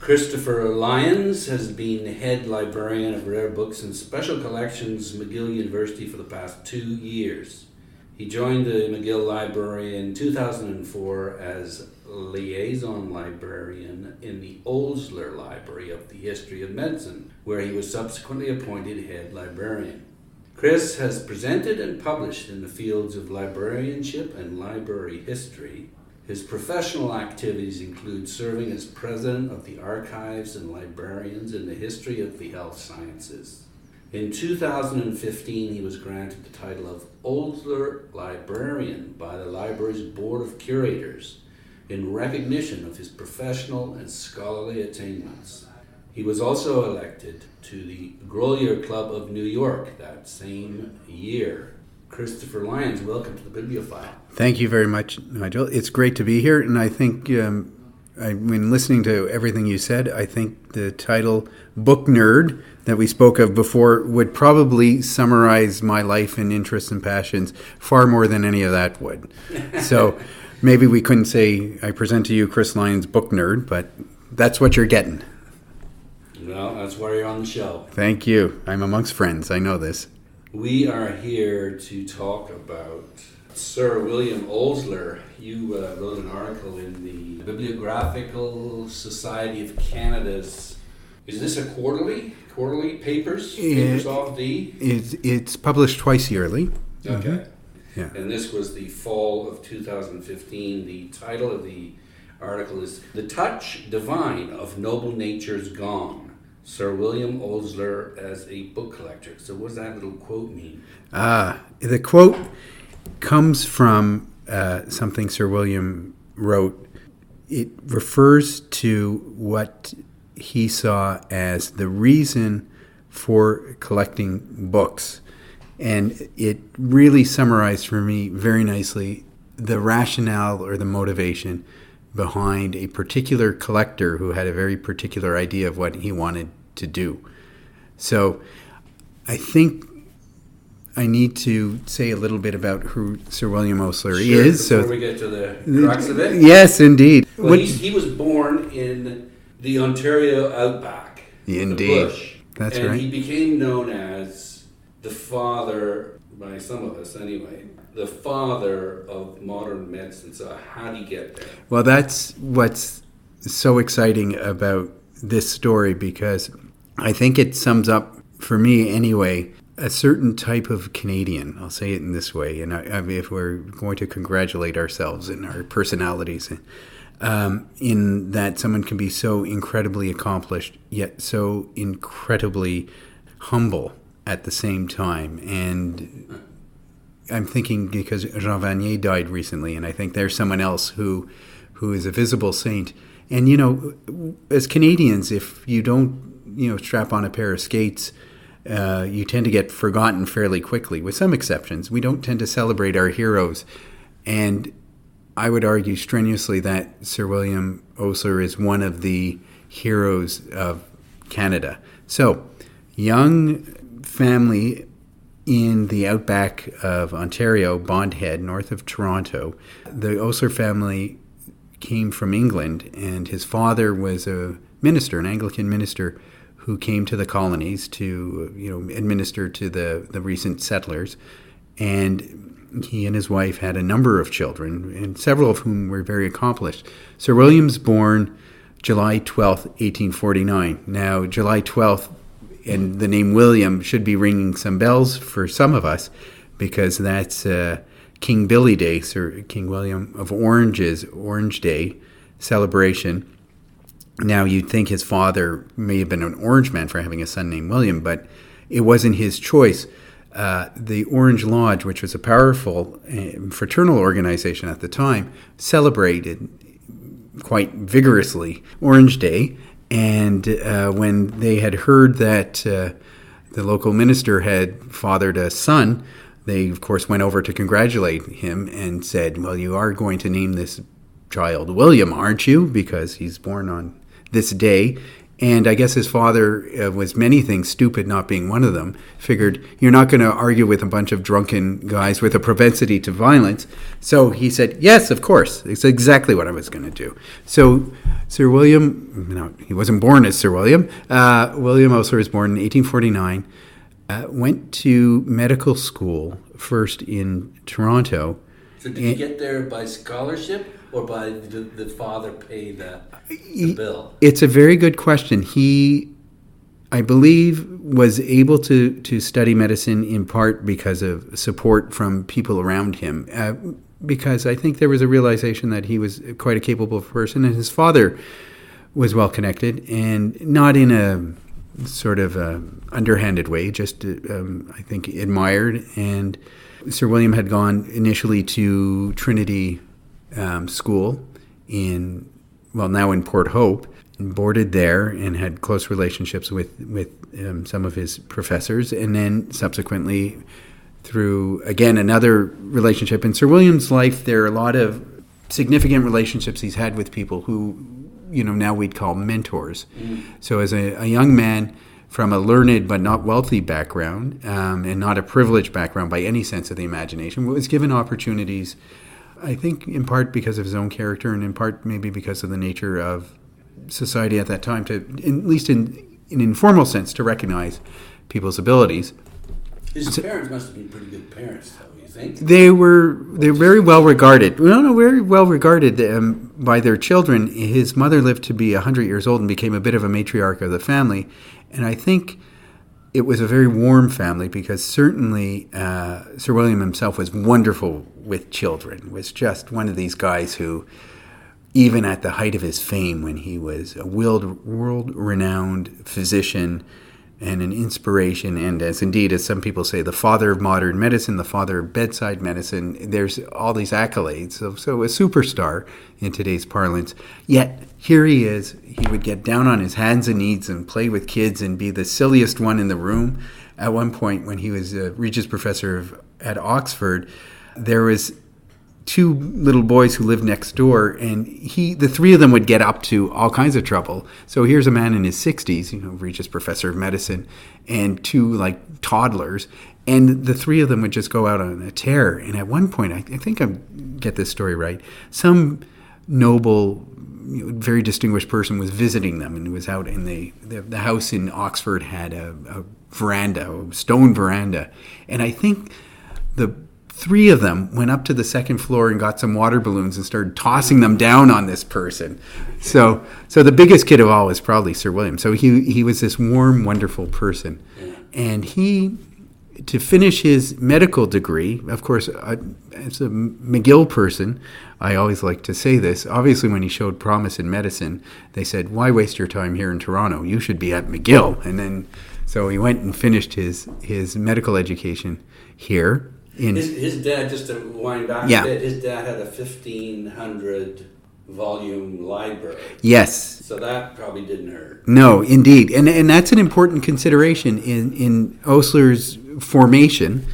Christopher Lyons has been head librarian of rare books and special collections McGill University for the past 2 years. He joined the McGill Library in 2004 as liaison librarian in the Osler Library of the History of Medicine, where he was subsequently appointed head librarian. Chris has presented and published in the fields of librarianship and library history. His professional activities include serving as president of the Archives and Librarians in the History of the Health Sciences. In 2015, he was granted the title of Osler Librarian by the library's Board of Curators in recognition of his professional and scholarly attainments. He was also elected to the Grolier Club of New York that same year. Christopher Lyons, welcome to the Bibliophile. Thank you very much, Nigel. It's great to be here, and I think, when listening to everything you said, I think the title Book Nerd that we spoke of before would probably summarize my life and interests and passions far more than any of that would. So maybe we couldn't say, I present to you Chris Lyons, Book Nerd, but that's what you're getting. Well, that's why you're on the show. Thank you. I'm amongst friends. I know this. We are here to talk about Sir William Osler. You wrote an article in the Bibliographical Society of Canada's. Is this a quarterly papers? Papers of the? It's published twice yearly. Okay. Mm-hmm. Yeah. And this was the fall of 2015. The title of the article is "The Touch Divine of Noble Natures Gone. Sir William Osler as a book collector." So what does that little quote mean? The quote comes from something Sir William wrote. It refers to what he saw as the reason for collecting books. And it really summarized for me very nicely the rationale or the motivation behind a particular collector who had a very particular idea of what he wanted to do. So I think I need to say a little bit about who Sir William Osler is. Before we get to the crux of it. Yes, indeed. Well, he was born in the Ontario outback. Indeed. The bush. That's and right. He became known as the father, by some of us anyway, the father of modern medicine. So how did he get there? Well, that's what's so exciting about this story, because I think it sums up, for me anyway, a certain type of Canadian. I'll say it in this way. And if we're going to congratulate ourselves in our personalities, in that someone can be so incredibly accomplished, yet so incredibly humble at the same time. And I'm thinking, because Jean Vanier died recently, and I think there's someone else who is a visible saint. And, as Canadians, if you don't, strap on a pair of skates, you tend to get forgotten fairly quickly, with some exceptions. We don't tend to celebrate our heroes. And I would argue strenuously that Sir William Osler is one of the heroes of Canada. So, young family in the outback of Ontario, Bond Head, north of Toronto. The Osler family came from England, and his father was a minister, an Anglican minister, who came to the colonies to, administer to the recent settlers. And he and his wife had a number of children, and several of whom were very accomplished. Sir William's born July 12th, 1849. Now, July 12th, and the name William should be ringing some bells for some of us, because that's King Billy Day, Sir King William of Orange's Orange Day celebration. Now, you'd think his father may have been an orange man for having a son named William, but it wasn't his choice. The Orange Lodge, which was a powerful fraternal organization at the time, celebrated quite vigorously Orange Day. And when they had heard that the local minister had fathered a son, they, of course, went over to congratulate him and said, "Well, you are going to name this child William, aren't you? Because he's born on this day." And I guess his father was many things, stupid not being one of them, figured you're not going to argue with a bunch of drunken guys with a propensity to violence. So he said, yes, of course. It's exactly what I was going to do. So Sir William, no, he wasn't born as Sir William. William Osler was born in 1849, went to medical school first in Toronto. So did he get there by scholarship or by the father pay the bill? It's a very good question. He, I believe, was able to study medicine in part because of support from people around him. Because I think there was a realization that he was quite a capable person, and his father was well connected, and not in a sort of underhanded way, just I think admired. And Sir William had gone initially to Trinity School now in Port Hope, and boarded there and had close relationships with some of his professors, and then subsequently through, again, another relationship. In Sir William's life, there are a lot of significant relationships he's had with people who, now we'd call mentors. So as a young man from a learned but not wealthy background, and not a privileged background by any sense of the imagination, was given opportunities, I think in part because of his own character and in part maybe because of the nature of society at that time, to, at least in an informal sense, to recognize people's abilities. His parents must have been pretty good parents, though, you think? They're very well regarded. Very well regarded by their children. His mother lived to be 100 years old and became a bit of a matriarch of the family. And I think it was a very warm family because certainly Sir William himself was wonderful with children, was just one of these guys who, even at the height of his fame, when he was a world-renowned physician and an inspiration, and as some people say, the father of modern medicine, the father of bedside medicine, there's all these accolades. So a superstar in today's parlance. Yet here he is. He would get down on his hands and knees and play with kids and be the silliest one in the room. At one point, when he was a Regius Professor at Oxford, there was two little boys who lived next door, and the three of them would get up to all kinds of trouble. So here's a man in his 60s, Regius Professor of Medicine, and two toddlers, and the three of them would just go out on a tear. And at one point, I think I get this story right, some noble, very distinguished person was visiting them, and was out in the house in Oxford had a veranda, a stone veranda, and I think the three of them went up to the second floor and got some water balloons and started tossing them down on this person. So the biggest kid of all was probably Sir William. So he was this warm, wonderful person. And he, to finish his medical degree, of course, as a McGill person, I always like to say this, obviously when he showed promise in medicine, they said, why waste your time here in Toronto? You should be at McGill. And then, so he went and finished his medical education here. His dad, just to wind back a bit, his dad had a 1,500 volume library. Yes. So that probably didn't hurt. No, indeed. And that's an important consideration in Osler's formation,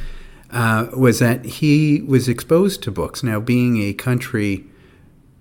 was that he was exposed to books. Now, being a country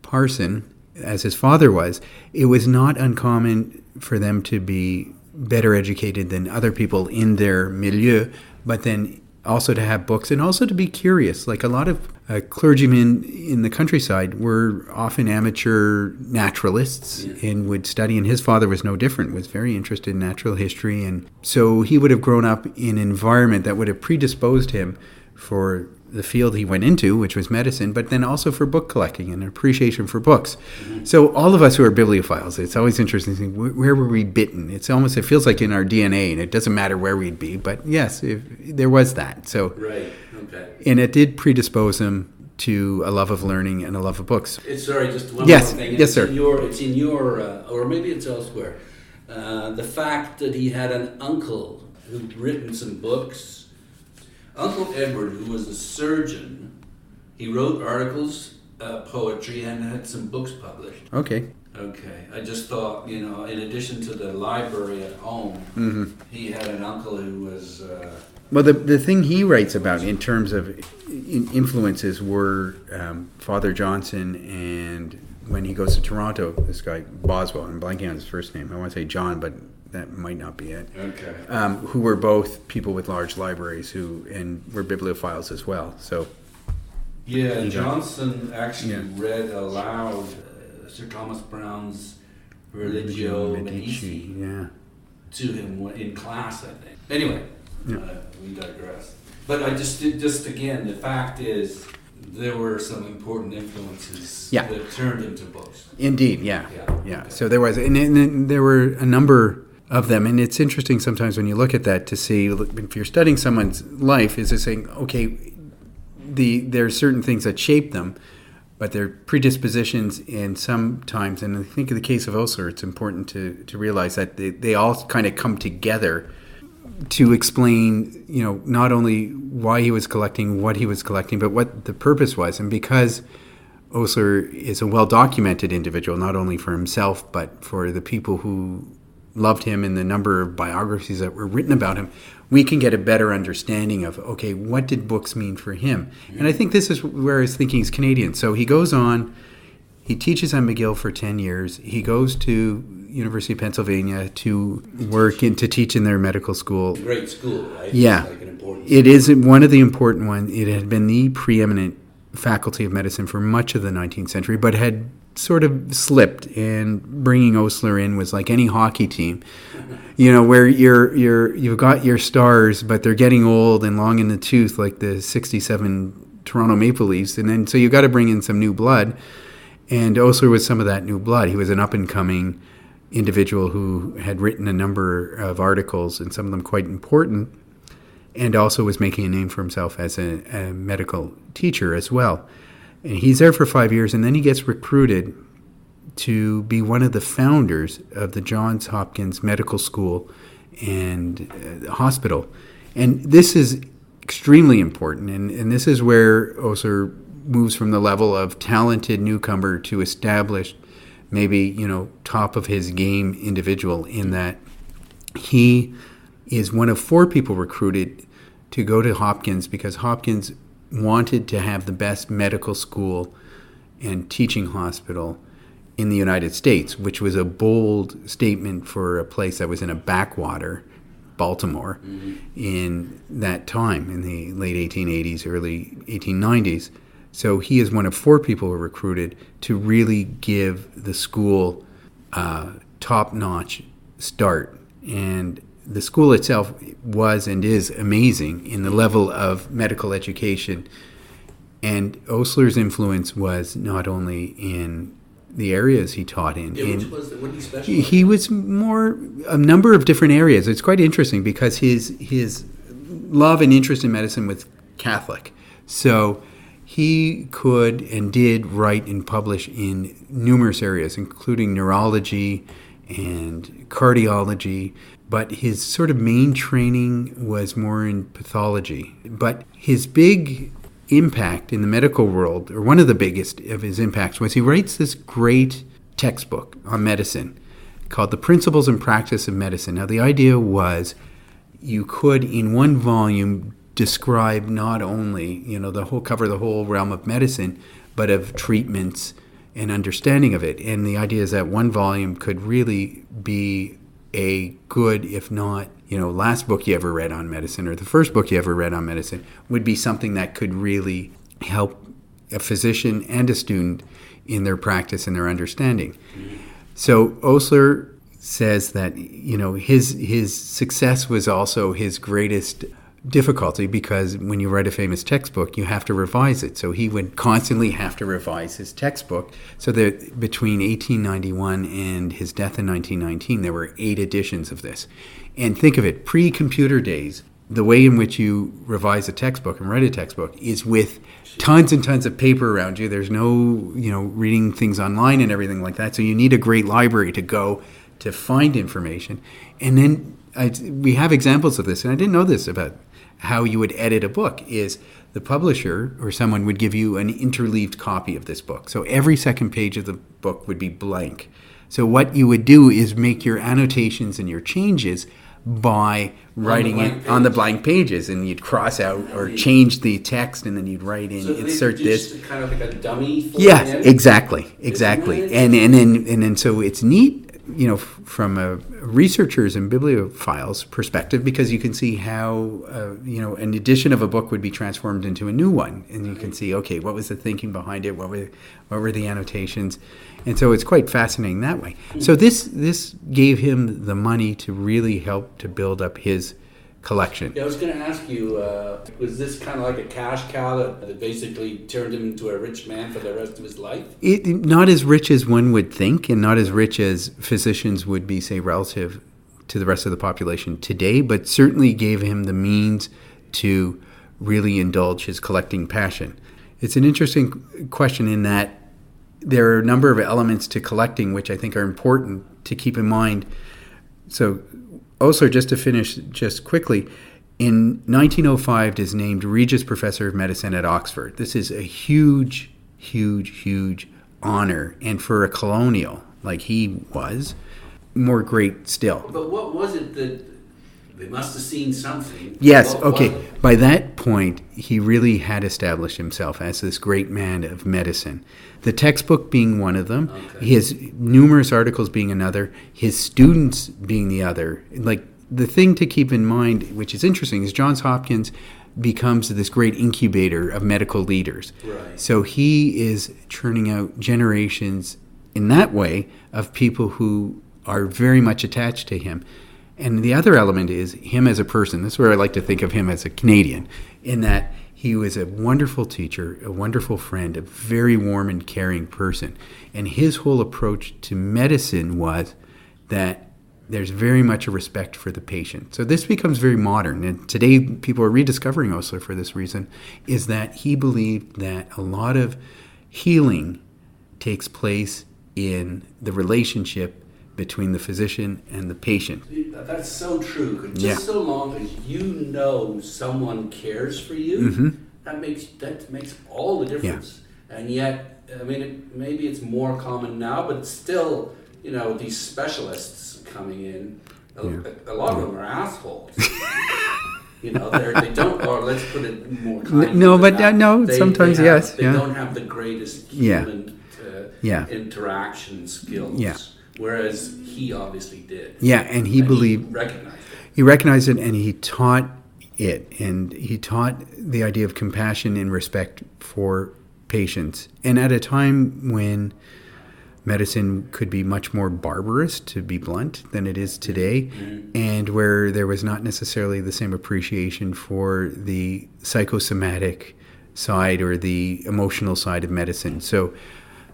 parson, as his father was, it was not uncommon for them to be better educated than other people in their milieu, but then also to have books and also to be curious. Like a lot of clergymen in the countryside were often amateur naturalists and would study, and his father was no different, was very interested in natural history. And so he would have grown up in an environment that would have predisposed him for the field he went into, which was medicine, but then also for book collecting and appreciation for books. Mm-hmm. So all of us who are bibliophiles, it's always interesting to think, where were we bitten? It feels like in our DNA, and it doesn't matter where we'd be, but yes, there was that. So, right, okay. And it did predispose him to a love of learning and a love of books. Sorry, just one more thing. Yes, sir. It's in your, or maybe it's elsewhere, the fact that he had an uncle who'd written some books. Uncle Edward, who was a surgeon, he wrote articles, poetry, and had some books published. Okay. I just thought, in addition to the library at home, mm-hmm. he had an uncle who was... Well, the thing he writes about in terms of influences were Father Johnson and when he goes to Toronto, this guy, Boswell, I'm blanking on his first name. I want to say John, but that might not be it. Okay. Who were both people with large libraries and were bibliophiles as well. So, yeah, Johnson actually read aloud Sir Thomas Browne's Religio Medici to him in class, I think. Anyway, we digress. But I just again, the fact is, there were some important influences that turned into books. Indeed, yeah. Okay. So there was, and there were a number of them, and it's interesting sometimes when you look at that to see if you're studying someone's life, is it saying, okay, there are certain things that shape them, but their predispositions, and sometimes, and I think in the case of Osler, it's important to realize that they all kind of come together to explain, not only why he was collecting, what he was collecting, but what the purpose was. And because Osler is a well-documented individual, not only for himself, but for the people who loved him and the number of biographies that were written about him, we can get a better understanding of, okay, what did books mean for him? And I think this is where his thinking is Canadian. So he goes on, he teaches at McGill for 10 years. He goes to University of Pennsylvania to work and to teach in their medical school. Great school, right? Yeah. It's like an important it is one of the important ones. It had been the preeminent faculty of medicine for much of the 19th century, but had sort of slipped, and bringing Osler in was like any hockey team, where you've got your stars, but they're getting old and long in the tooth, like the 67 Toronto Maple Leafs, and then so you got to bring in some new blood, and Osler was some of that new blood. He was an up-and-coming individual who had written a number of articles, and some of them quite important, and also was making a name for himself as a medical teacher as well. And he's there for 5 years, and then he gets recruited to be one of the founders of the Johns Hopkins Medical School and Hospital. And this is extremely important, and this is where Osler moves from the level of talented newcomer to established, maybe, top of his game individual, in that he is one of 4 people recruited to go to Hopkins because Hopkins wanted to have the best medical school and teaching hospital in the United States, which was a bold statement for a place that was in a backwater, Baltimore, in that time, in the late 1880s, early 1890s. So he is one of 4 people who were recruited to really give the school a top-notch start. And the school itself was and is amazing in the level of medical education. And Osler's influence was not only in the areas he taught in. What did he specialize? He was a number of different areas. It's quite interesting because his love and interest in medicine was Catholic. So he could and did write and publish in numerous areas, including neurology and cardiology. But his sort of main training was more in pathology. But his big impact in the medical world, or one of the biggest of his impacts, was he writes this great textbook on medicine called The Principles and Practice of Medicine. Now, the idea was you could, in one volume, describe not only, cover the whole realm of medicine, but of treatments and understanding of it. And the idea is that one volume could really be a good, if not, last book you ever read on medicine, or the first book you ever read on medicine, would be something that could really help a physician and a student in their practice and their understanding. So Osler says that, his success was also his greatest difficulty, because when you write a famous textbook, you have to revise it. So he would constantly have to revise his textbook. So that between 1891 and his death in 1919, there were 8 editions of this. And think of it, pre-computer days, the way in which you revise a textbook and write a textbook is with tons and tons of paper around you. There's no, reading things online and everything like that. So you need a great library to go to find information. And then we have examples of this, and I didn't know this about how you would edit a book, is the publisher or someone would give you an interleaved copy of this book. So every second page of the book would be blank. So what you would do is make your annotations and your changes by writing it on the blank pages, and you'd cross out or change the text, and then you'd write in, insert this. Kind of like a dummy. Yeah, exactly. And then so it's neat, from a researcher's and bibliophile's perspective, because you can see how, an edition of a book would be transformed into a new one, and you can see, okay, what was the thinking behind it? What were the annotations? And so it's quite fascinating that way. So this gave him the money to really help to build up his collection. Yeah, I was going to ask you, was this kind of like a cash cow that basically turned him into a rich man for the rest of his life? Not as rich as one would think, and not as rich as physicians would be, say, relative to the rest of the population today, but certainly gave him the means to really indulge his collecting passion. It's an interesting question in that there are a number of elements to collecting which I think are important to keep in mind. So also, just to finish just quickly, in 1905 is named Regius Professor of Medicine at Oxford. This is a huge, huge, huge honor. And for a colonial like he was, more great still. But what was it that they must have seen something? Yes, okay. By that point, he really had established himself as this great man of medicine. The textbook being one of them, his numerous articles being another, his students being the other. Like, the thing to keep in mind, which is interesting, is Johns Hopkins becomes this great incubator of medical leaders. Right. So he is churning out generations in that way of people who are very much attached to him. And the other element is him as a person. This is where I like to think of him as a Canadian, in that he was a wonderful teacher, a wonderful friend, a very warm and caring person. And his whole approach to medicine was that there's very much a respect for the patient. So this becomes very modern. And today people are rediscovering Osler for this reason, is that he believed that a lot of healing takes place in the relationship between the physician and the patient. That's so true. 'Cause just so long as you know someone cares for you, that makes all the difference. Yeah. And yet, I mean, maybe it's more common now, but still, these specialists coming in, a lot of them are assholes. They don't, or let's put it more kindly. No, but sometimes yes. They don't have the greatest human interaction skills. Yeah. Whereas he obviously did. Yeah, and he believed... He recognized it, and he taught it. And he taught the idea of compassion and respect for patients. And at a time when medicine could be much more barbarous, to be blunt, than it is today, and where there was not necessarily the same appreciation for the psychosomatic side or the emotional side of medicine. So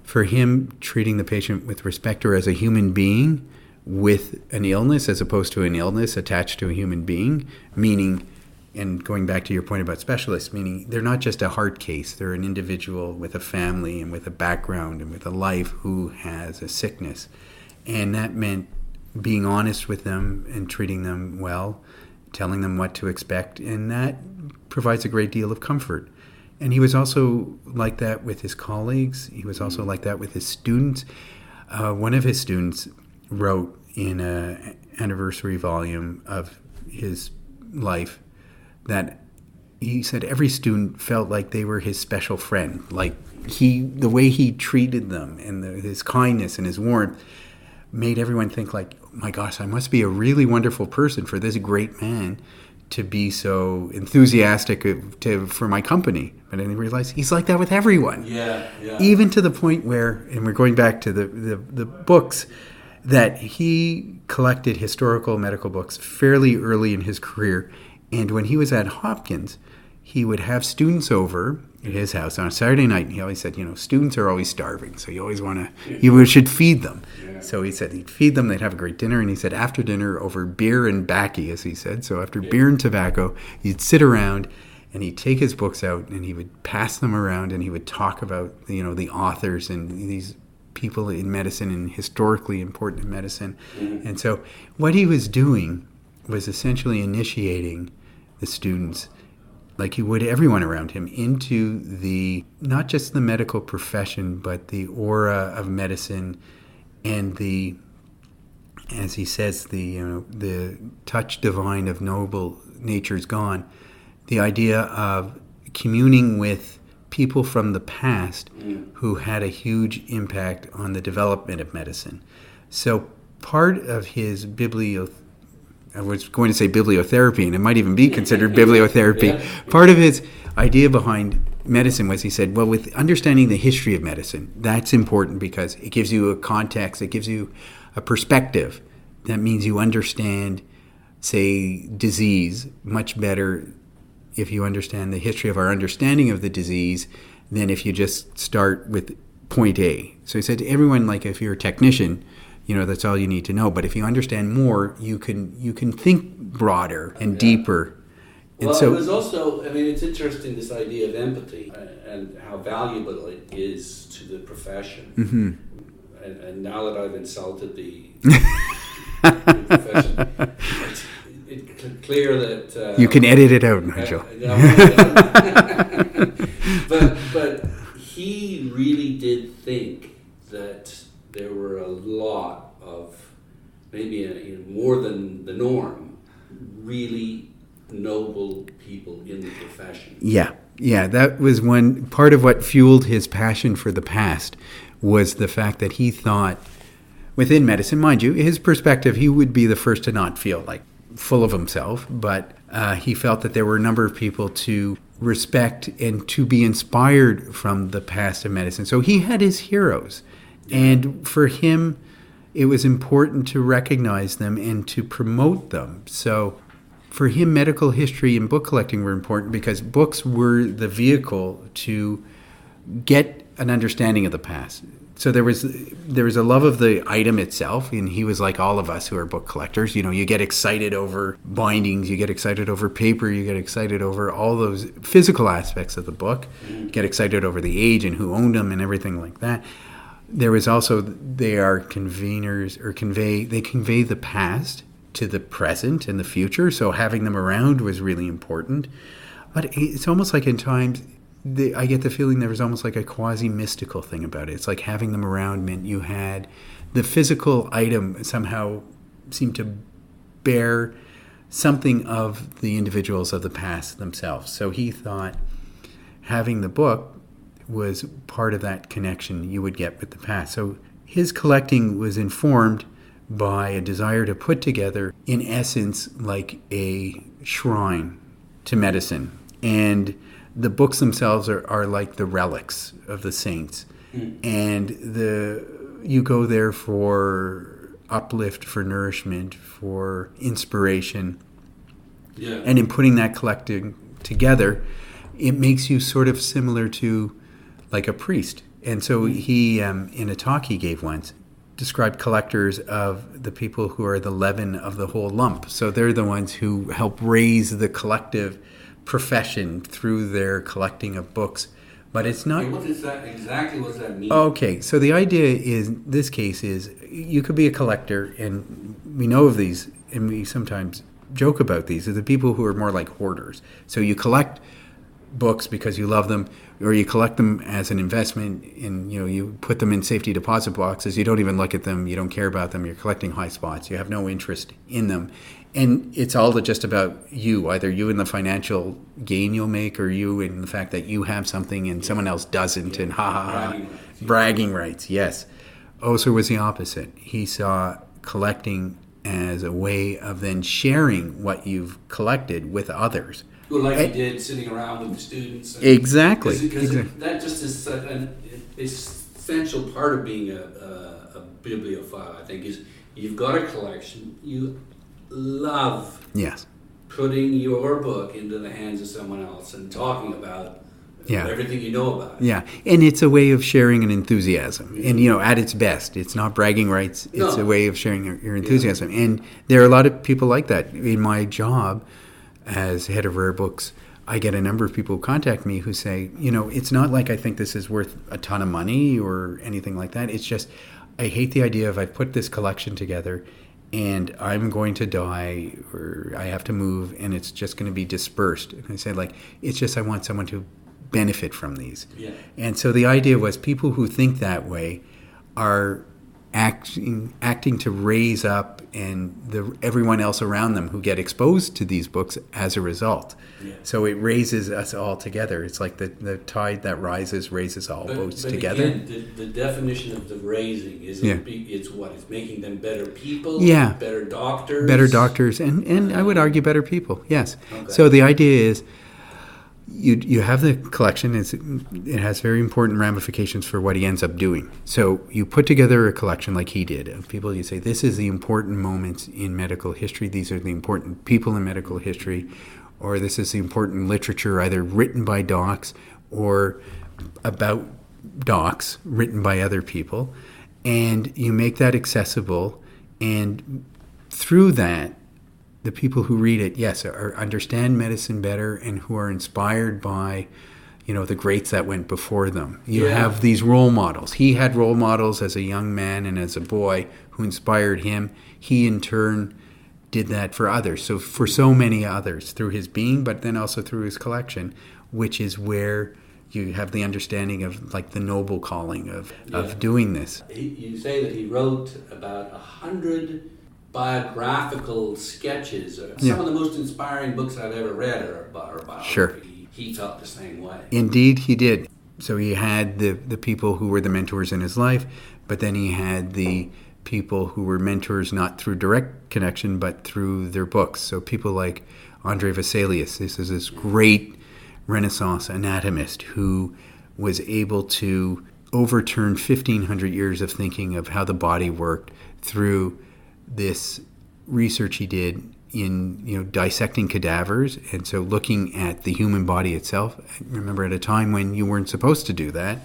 for him, treating the patient with respect, or as a human being with an illness as opposed to an illness attached to a human being, meaning, and going back to your point about specialists, meaning they're not just a heart case, they're an individual with a family and with a background and with a life who has a sickness. And that meant being honest with them and treating them well, telling them what to expect, and that provides a great deal of comfort. And he was also like that with his colleagues. He was also like that with his students. One of his students wrote in an anniversary volume of his life that he said every student felt like they were his special friend. Like the way he treated them and his kindness and his warmth made everyone think like, oh my gosh, I must be a really wonderful person for this great man to be so enthusiastic for my company. But then he realized he's like that with everyone. Yeah. Even to the point where, and we're going back to the books, that he collected historical medical books fairly early in his career. And when he was at Hopkins, he would have students over at his house on a Saturday night. And he always said, students are always starving, so you always you should feed them. Yeah. So he said he'd feed them, they'd have a great dinner. And he said after dinner, over beer and baccy, as he said. So after beer and tobacco, you'd sit around and he'd take his books out and he would pass them around and he would talk about, the authors and these people in medicine and historically important in medicine. Mm-hmm. And so what he was doing was essentially initiating the students, like he would everyone around him, into not just the medical profession, but the aura of medicine and the as he says, the touch divine of noble nature's gone. The idea of communing with people from the past who had a huge impact on the development of medicine. So part of his I was going to say bibliotherapy, and it might even be considered bibliotherapy. Yeah. Part of his idea behind medicine was, he said, well, with understanding the history of medicine, that's important because it gives you a context, it gives you a perspective. That means you understand, say, disease much better if you understand the history of our understanding of the disease than if you just start with point A. So he said to everyone, like if you're a technician, that's all you need to know. But if you understand more, you can think broader and deeper. And well, it was also, it's interesting, this idea of empathy and how valuable it is to the profession. Mm-hmm. And now that I've insulted the profession, it's clear that... you can edit it out, Nigel. But he really did think that there were a lot of, maybe more than the norm, really noble people in the profession. Yeah, that was one part of what fueled his passion for the past, was the fact that he thought, within medicine, mind you, his perspective, he would be the first to not feel like full of himself, but he felt that there were a number of people to respect and to be inspired from the past of medicine. So he had his heroes. And for him, it was important to recognize them and to promote them. So for him, medical history and book collecting were important because books were the vehicle to get an understanding of the past. So there was a love of the item itself, and he was like all of us who are book collectors. You get excited over bindings, you get excited over paper, you get excited over all those physical aspects of the book, you get excited over the age and who owned them and everything like that. There was also, they are conveners, or they convey the past to the present and the future. So having them around was really important. But it's almost like in times, I get the feeling there was almost like a quasi-mystical thing about it. It's like having them around meant you had the physical item somehow seemed to bear something of the individuals of the past themselves. So he thought having the book was part of that connection you would get with the past. So his collecting was informed by a desire to put together, in essence, like a shrine to medicine. And the books themselves are like the relics of the saints. And you go there for uplift, for nourishment, for inspiration. Yeah. And in putting that collecting together, it makes you sort of similar to like a priest. And so he, in a talk he gave once, described collectors of the people who are the leaven of the whole lump. So they're the ones who help raise the collective profession through their collecting of books. But it's not... What does that mean? Okay, so the idea in this case is you could be a collector, and we know of these, and we sometimes joke about these, are the people who are more like hoarders. So you collect books because you love them, or you collect them as an investment, and you put them in safety deposit boxes. You don't even look at them, you don't care about them, you're collecting high spots, you have no interest in them. And it's all just about you, either you in the financial gain you'll make, or you in the fact that you have something and someone else doesn't, and bragging rights, yes. Osler was the opposite. He saw collecting as a way of then sharing what you've collected with others. Well, like he did sitting around with the students. Exactly. Because that just is an essential part of being a bibliophile, I think, is you've got a collection, you love putting your book into the hands of someone else and talking about everything you know about it. Yeah, and it's a way of sharing an enthusiasm. And, at its best, it's not bragging rights. It's a way of sharing your enthusiasm. Yeah. And there are a lot of people like that. In my job as head of rare books, I get a number of people who contact me who say, it's not like I think this is worth a ton of money or anything like that. It's just, I hate the idea of I put this collection together and I'm going to die, or I have to move, and it's just going to be dispersed. And I say, it's just I want someone to benefit from these. Yeah. And so the idea was people who think that way are acting to raise up everyone else around them who get exposed to these books as a result. Yeah. So it raises us all together. It's like the tide that raises all boats together. Again, the definition of the raising is it's what? It's making them better people, better doctors? Better doctors, and I would argue better people, yes. Okay. So the idea is you have the collection. It has very important ramifications for what he ends up doing. So you put together a collection like he did of people. You say, this is the important moments in medical history. These are the important people in medical history. Or this is the important literature either written by docs or about docs written by other people. And you make that accessible. And through that, the people who read it, understand medicine better and who are inspired by, the greats that went before them. You have these role models. He had role models as a young man and as a boy who inspired him. He, in turn, did that for others. So for so many others, through his being, but then also through his collection, which is where you have the understanding of, like, the noble calling of doing this. You say that he wrote about 100 biographical sketches. Some of the most inspiring books I've ever read are biography. Sure. He felt the same way. Indeed, he did. So he had the people who were the mentors in his life, but then he had the people who were mentors not through direct connection, but through their books. So people like André Vesalius. This is this great Renaissance anatomist who was able to overturn 1,500 years of thinking of how the body worked through this research he did in dissecting cadavers, and so looking at the human body itself. I remember at a time when you weren't supposed to do that,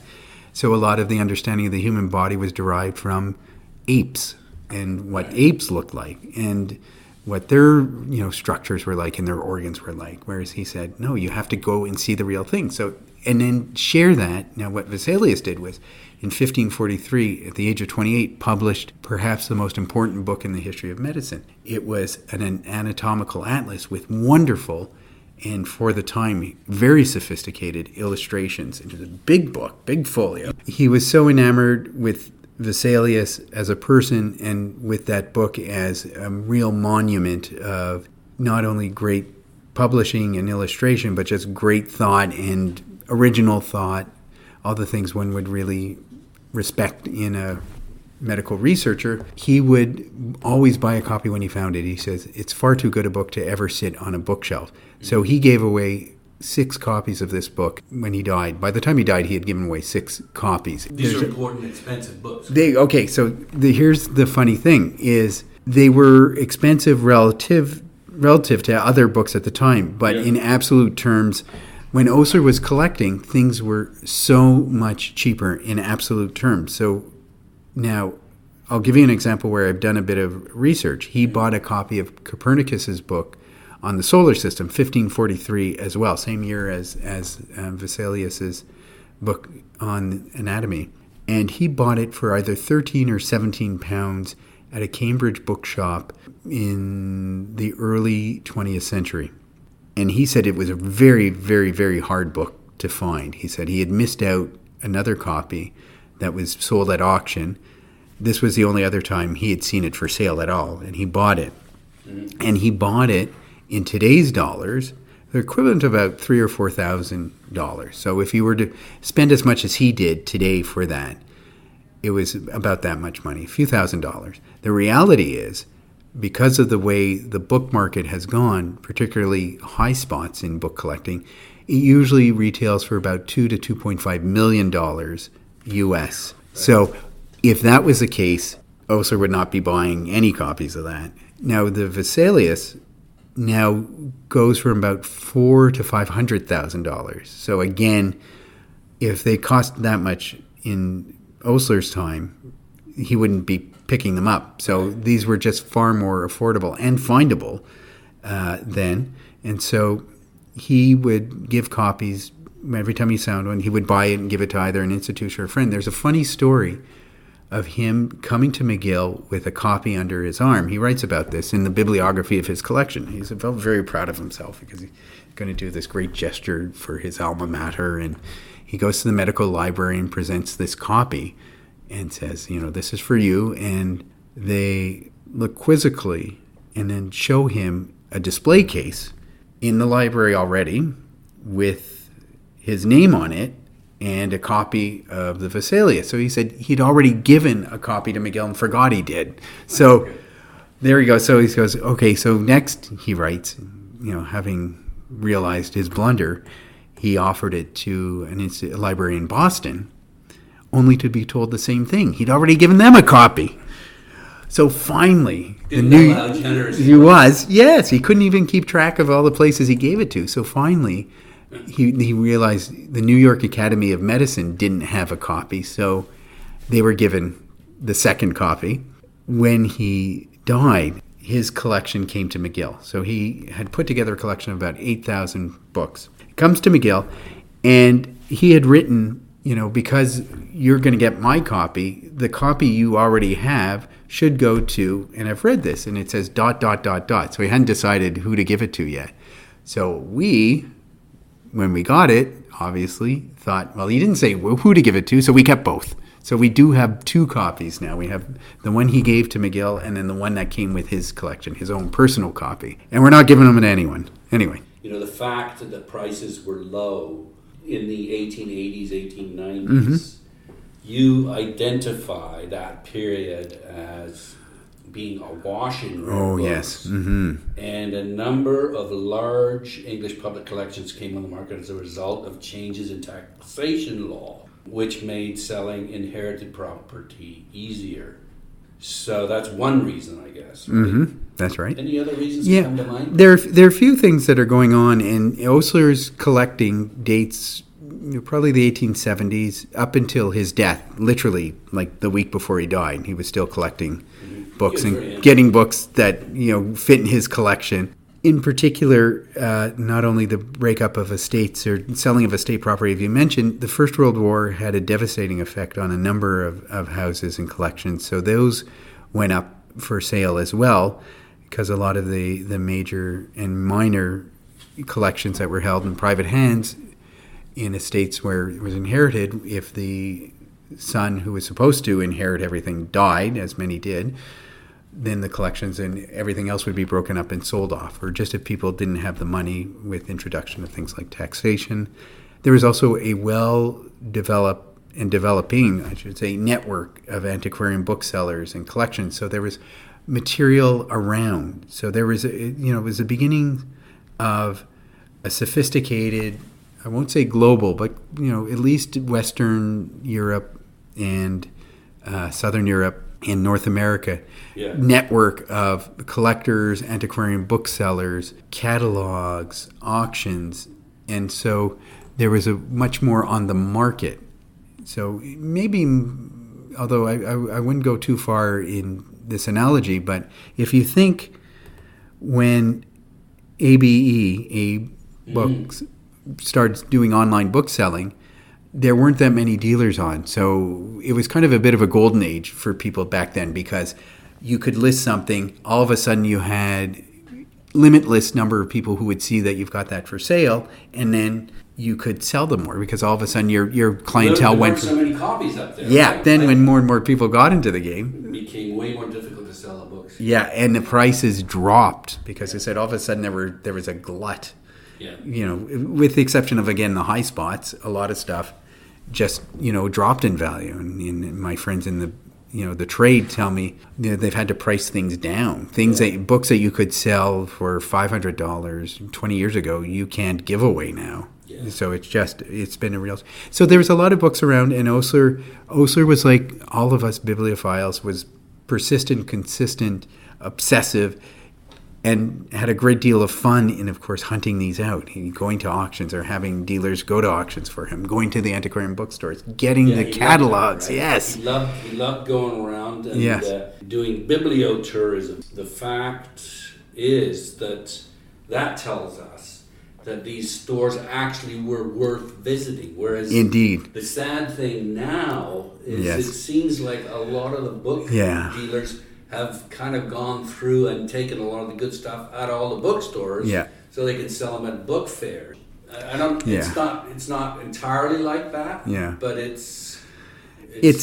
so a lot of the understanding of the human body was derived from apes and what apes looked like and what their structures were like and their organs were like, whereas he said, no, you have to go and see the real thing. So, and then share that. Now what Vesalius did was, in 1543, at the age of 28, published perhaps the most important book in the history of medicine. It was an anatomical atlas with wonderful and, for the time, very sophisticated illustrations. It was a big book, big folio. He was so enamored with Vesalius as a person and with that book as a real monument of not only great publishing and illustration, but just great thought and original thought, all the things one would really respect in a medical researcher. He would always buy a copy when he found it. He says, it's far too good a book to ever sit on a bookshelf. So he gave away 6 copies of this book when he died. By the time he died, he had given away 6 copies. These are important, expensive books. Here's the funny thing is they were expensive relative to other books at the time, but in absolute terms, when Osler was collecting, things were so much cheaper in absolute terms. So now, I'll give you an example where I've done a bit of research. He bought a copy of Copernicus's book on the solar system, 1543 as well, same year as Vesalius's book on anatomy. And he bought it for either 13 or 17 pounds at a Cambridge bookshop in the early 20th century. And he said it was a very, very, very hard book to find. He said he had missed out another copy that was sold at auction. This was the only other time he had seen it for sale at all, and he bought it. Mm-hmm. And he bought it in today's dollars, the equivalent of about $3,000 or $4,000. So if you were to spend as much as he did today for that, it was about that much money, a few $1,000s. The reality is, because of the way the book market has gone, particularly high spots in book collecting, it usually retails for about $2 to $2.5 million US. So if that was the case, Osler would not be buying any copies of that. Now, the Vesalius now goes from about $400,000 to $500,000. So again, if they cost that much in Osler's time, he wouldn't be picking them up. So these were just far more affordable and findable then. And so he would give copies every time he found one. He would buy it and give it to either an institution or a friend. There's a funny story of him coming to McGill with a copy under his arm. He writes about this in the bibliography of his collection. He felt very proud of himself because he's going to do this great gesture for his alma mater. And he goes to the medical library and presents this copy and says, this is for you. And they look quizzically and then show him a display case in the library already with his name on it and a copy of the Visalia. So he said he'd already given a copy to McGill and forgot he did. So there he goes. So he goes, okay, so next he writes, having realized his blunder, he offered it to a library in Boston, only to be told the same thing. He'd already given them a copy. So finally, he couldn't even keep track of all the places he gave it to. So finally, he realized the New York Academy of Medicine didn't have a copy, so they were given the second copy. When he died, his collection came to McGill. So he had put together a collection of about 8,000 books. It comes to McGill, and he had written, because you're going to get my copy, the copy you already have should go to, and I've read this, and it says ... So he hadn't decided who to give it to yet. So when we got it, obviously thought, well, he didn't say who to give it to, so we kept both. So we do have two copies now. We have the one he gave to McGill and then the one that came with his collection, his own personal copy. And we're not giving them to anyone. Anyway. The fact that the prices were low in the 1880s, 1890s, you identify that period as being awash in rare books. Yes. Mm-hmm. And a number of large English public collections came on the market as a result of changes in taxation law, which made selling inherited property easier. So that's one reason, I guess. Right? Mm-hmm. That's right. Any other reasons come to mind? There are a few things that are going on, and Osler's collecting dates probably the 1870s up until his death, literally like the week before he died. He was still collecting books and getting books that fit in his collection. In particular, not only the breakup of estates or selling of estate property, as you mentioned, the First World War had a devastating effect on a number of houses and collections. So those went up for sale as well, because a lot of the major and minor collections that were held in private hands in estates where it was inherited, if the son who was supposed to inherit everything died, as many did, then the collections and everything else would be broken up and sold off. Or just if people didn't have the money with introduction of things like taxation. There was also a well-developed and developing, I should say, network of antiquarian booksellers and collections. So there was material around. So there was, it was the beginning of a sophisticated, I won't say global, but, at least Western Europe and Southern Europe and North America network of collectors, antiquarian booksellers, catalogs, auctions. And so there was a much more on the market. So maybe, although I wouldn't go too far in this analogy, but if you think when ABE Books starts doing online book selling, there weren't that many dealers on. So it was kind of a bit of a golden age for people back then, because you could list something, all of a sudden you had limitless number of people who would see that you've got that for sale, and then you could sell them more because all of a sudden your clientele went. There weren't so many copies up there. Yeah, right? Then when more and more people got into the game, it became way more difficult to sell the books. Yeah, and the prices dropped because they said all of a sudden there was a glut. Yeah. With the exception of, again, the high spots, a lot of stuff just, dropped in value. And my friends in the trade tell me they've had to price things down. Books that you could sell for $500 20 years ago, you can't give away now. Yeah. So it's been a real. So there was a lot of books around, and Osler was like all of us bibliophiles, was persistent, consistent, obsessive, and had a great deal of fun in, of course, hunting these out. Going to auctions or having dealers go to auctions for him, going to the antiquarian bookstores, getting the catalogs. That, right? Yes. He loved going around and doing bibliotourism. The fact is that tells us that these stores actually were worth visiting. Whereas indeed, the sad thing now is it seems like a lot of the book dealers have kind of gone through and taken a lot of the good stuff out of all the bookstores, so they can sell them at book fairs. It's not entirely like that, but it's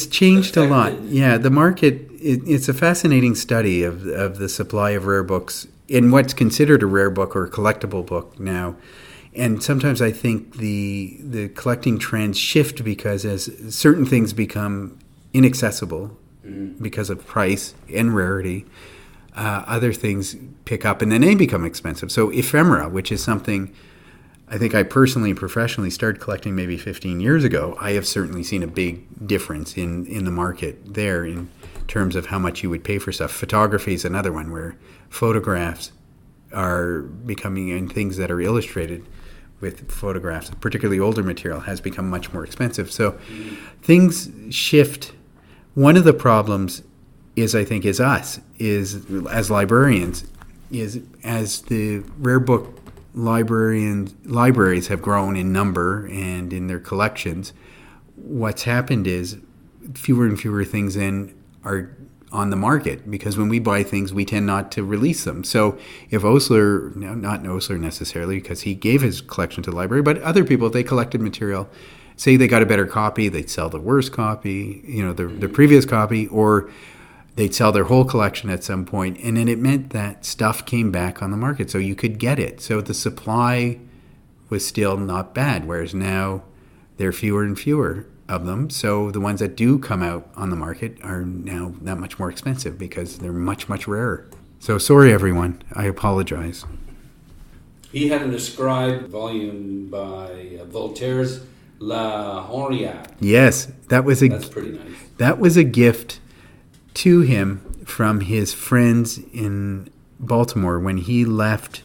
changed affected. A lot. Yeah, the market it's a fascinating study of the supply of rare books in what's considered a rare book or a collectible book now. And sometimes I think the collecting trends shift because as certain things become inaccessible because of price and rarity, other things pick up and then they become expensive. So ephemera, which is something I think I personally and professionally started collecting maybe 15 years ago, I have certainly seen a big difference in the market there in terms of how much you would pay for stuff. Photography is another one where photographs are becoming, and things that are illustrated with photographs, particularly older material, has become much more expensive. So things shift. One of the problems is, I think, is us, is as librarians, is as the rare book libraries have grown in number and in their collections, what's happened is fewer and fewer things then are on the market, because when we buy things, we tend not to release them. So if Osler, not Osler necessarily, because he gave his collection to the library, but other people, if they collected material, say they got a better copy, they'd sell the worst copy, the previous copy, or they'd sell their whole collection at some point, and then it meant that stuff came back on the market, so you could get it. So the supply was still not bad, whereas now there are fewer and fewer of them. So the ones that do come out on the market are now that much more expensive because they're much, much rarer. So sorry, everyone. I apologize. He had an inscribed volume by Voltaire's La Henriade. Yes, that's pretty nice. That was a gift to him from his friends in Baltimore when he left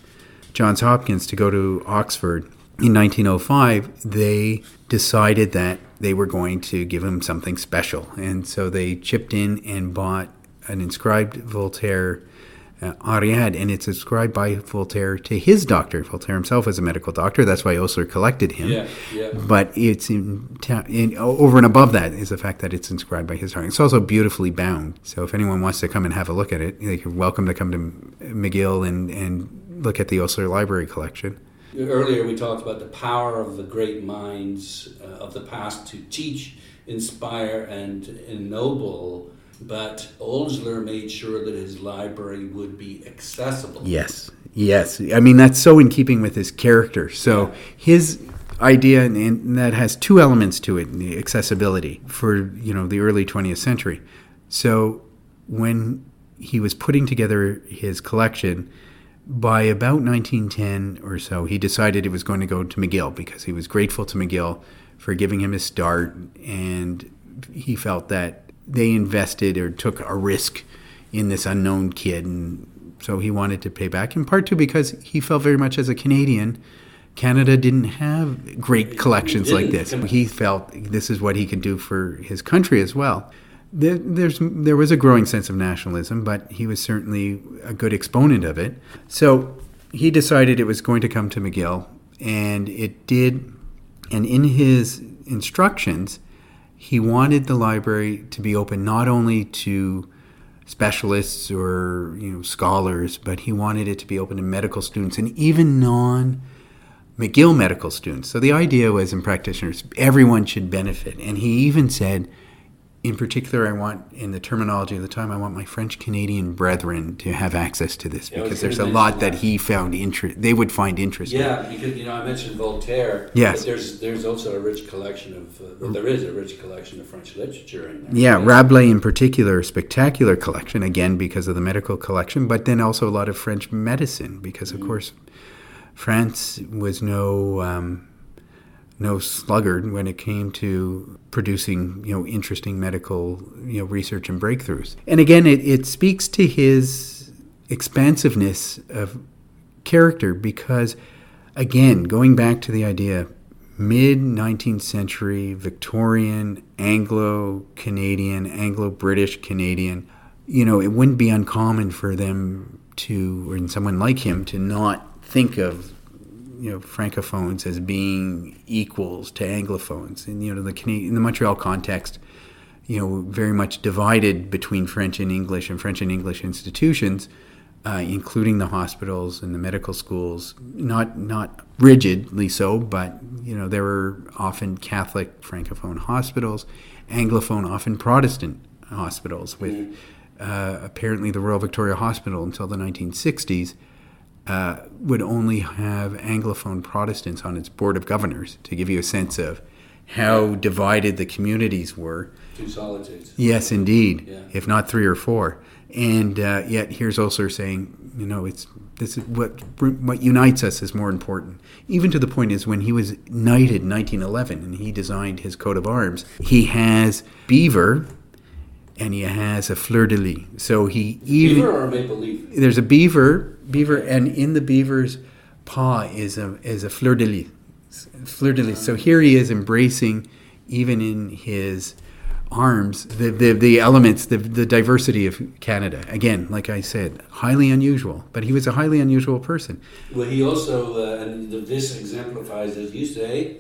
Johns Hopkins to go to Oxford in 1905. They decided that they were going to give him something special, and so they chipped in and bought an inscribed Voltaire Henriade, and it's inscribed by Voltaire to his doctor. Voltaire himself was a medical doctor. That's why Osler collected him. Yeah. But it's over and above that is the fact that it's inscribed by his doctor. It's also beautifully bound. So if anyone wants to come and have a look at it, they're welcome to come to McGill and look at the Osler Library collection. Earlier we talked about the power of the great minds of the past to teach, inspire, and ennoble. But Osler made sure that his library would be accessible. Yes. I mean, that's so in keeping with his character. So his idea, and that has two elements to it, the accessibility for, the early 20th century. So when he was putting together his collection, by about 1910 or so, he decided it was going to go to McGill because he was grateful to McGill for giving him his start, and he felt that they invested or took a risk in this unknown kid, and so he wanted to pay back, in part too because he felt very much as a Canadian, Canada didn't have great collections like this. He felt this is what he could do for his country as well. There was a growing sense of nationalism, but he was certainly a good exponent of it. So he decided it was going to come to McGill, and it did. And in his instructions, he wanted the library to be open not only to specialists or scholars, but he wanted it to be open to medical students and even non-McGill medical students. So the idea was, in practitioners, everyone should benefit. And he even said, in particular, in the terminology of the time, I want my French-Canadian brethren to have access to this, because there's a lot that he found they would find interesting. Yeah, because I mentioned Voltaire. Yes. But there's also a rich collection of there is a rich collection of French literature in there. Yeah, Rabelais in particular, a spectacular collection, again because of the medical collection, but then also a lot of French medicine, because of course France was no sluggard when it came to producing, interesting medical, research and breakthroughs. And again, it speaks to his expansiveness of character because, again, going back to the idea, mid-19th century, Victorian, Anglo-Canadian, Anglo-British Canadian, it wouldn't be uncommon for them to, or someone like him, to not think of Francophones as being equals to Anglophones. And, in the Montreal context, very much divided between French and English and French and English institutions, including the hospitals and the medical schools, not rigidly so, but, there were often Catholic Francophone hospitals, Anglophone, often Protestant hospitals with apparently the Royal Victoria Hospital until the 1960s would only have Anglophone Protestants on its board of governors, to give you a sense of how divided the communities were. 2 solitudes. Yes, indeed, Yeah. if not 3 or 4. And yet here's Osler saying, this is what unites us is more important. Even to the point is when he was knighted in 1911 and he designed his coat of arms, he has beaver and he has a fleur-de-lis. So Beaver or maple leaf? There's a beaver, and in the beaver's paw is a fleur-de-lis. So here he is embracing, even in his arms, the elements, the diversity of Canada. Again, like I said, highly unusual, but he was a highly unusual person. Well, he also, and this exemplifies, as you say,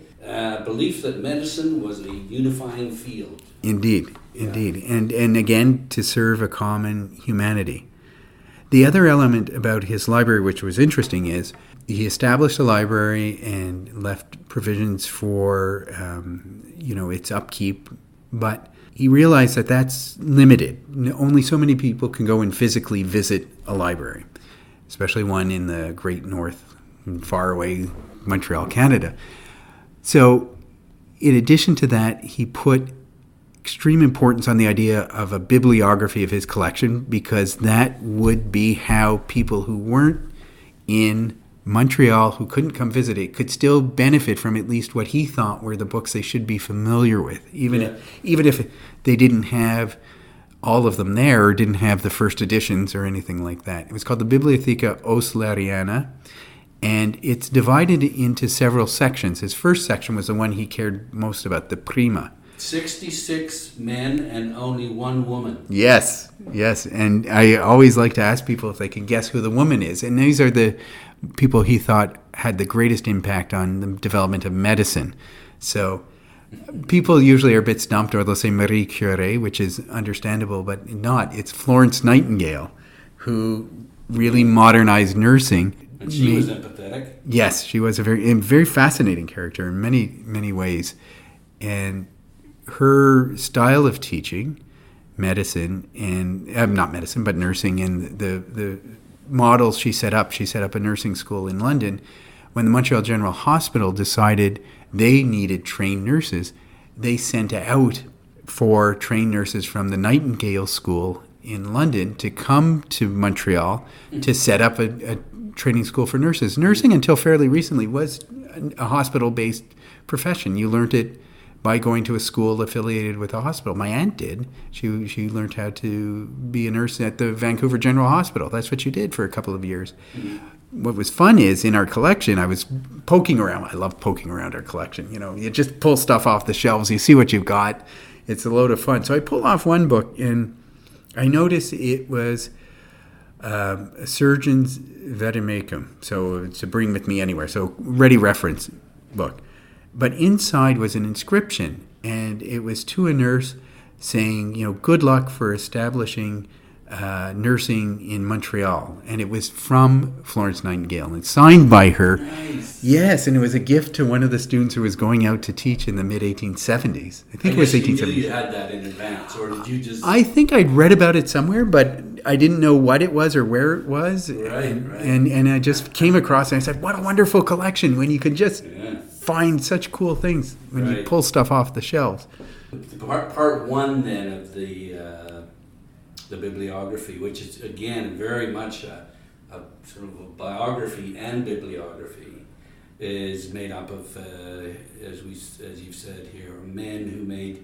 belief that medicine was a unifying field. Indeed. And again, to serve a common humanity. The other element about his library, which was interesting, is he established a library and left provisions for, its upkeep, but he realized that that's limited. Only so many people can go and physically visit a library, especially one in the great north, far away Montreal, Canada. So in addition to that, he put extreme importance on the idea of a bibliography of his collection, because that would be how people who weren't in Montreal, who couldn't come visit it, could still benefit from at least what he thought were the books they should be familiar with, even if they didn't have all of them there or didn't have the first editions or anything like that. It was called the Bibliotheca Osleriana, and it's divided into several sections. His first section was the one he cared most about, the Prima. 66 men and only 1 woman. Yes. And I always like to ask people if they can guess who the woman is. And these are the people he thought had the greatest impact on the development of medicine. So people usually are a bit stumped, or they'll say Marie Curie, which is understandable, but not. It's Florence Nightingale, who really modernized nursing. And she was empathetic. Yes, she was a very fascinating character in many, many ways. And her style of teaching medicine, and not medicine, but nursing, and the models she set up a nursing school in London. When the Montreal General Hospital decided they needed trained nurses, they sent out for trained nurses from the Nightingale School in London to come to Montreal to set up a training school for nurses. Nursing, until fairly recently, was a hospital-based profession. You learned it by going to a school affiliated with a hospital. My aunt did. She learned how to be a nurse at the Vancouver General Hospital. That's what she did for a couple of years. What was fun is, in our collection, I was poking around. I love poking around our collection. You just pull stuff off the shelves. You see what you've got. It's a load of fun. So I pulled off one book, and I noticed it was a surgeon's vademecum. So to bring with me anywhere. So ready reference book. But inside was an inscription, and it was to a nurse saying, good luck for establishing nursing in Montreal. And it was from Florence Nightingale and signed by her. Nice. Yes, and it was a gift to one of the students who was going out to teach in the mid-1870s. I think it was 1870s. You knew you had that in advance, or did you just... I think I'd read about it somewhere, but I didn't know what it was or where it was. Right. And I just came across it, and I said, what a wonderful collection when you could just... Yeah. Find such cool things when you pull stuff off the shelves. Part 1 then of the bibliography, which is again very much a sort of a biography and bibliography, is made up of as you've said here, men who made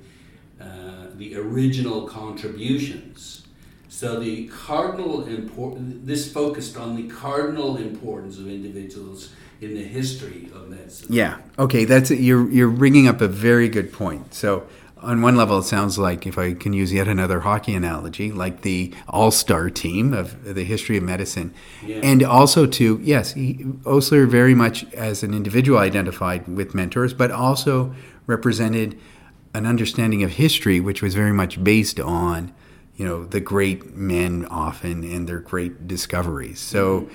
the original contributions. So this focused on the cardinal importance of individuals in the history of medicine. Yeah. Okay. You're bringing up a very good point. So, on one level, it sounds like, if I can use yet another hockey analogy, like the all-star team of the history of medicine, and also Osler very much as an individual identified with mentors, but also represented an understanding of history which was very much based on, the great men often and their great discoveries. So,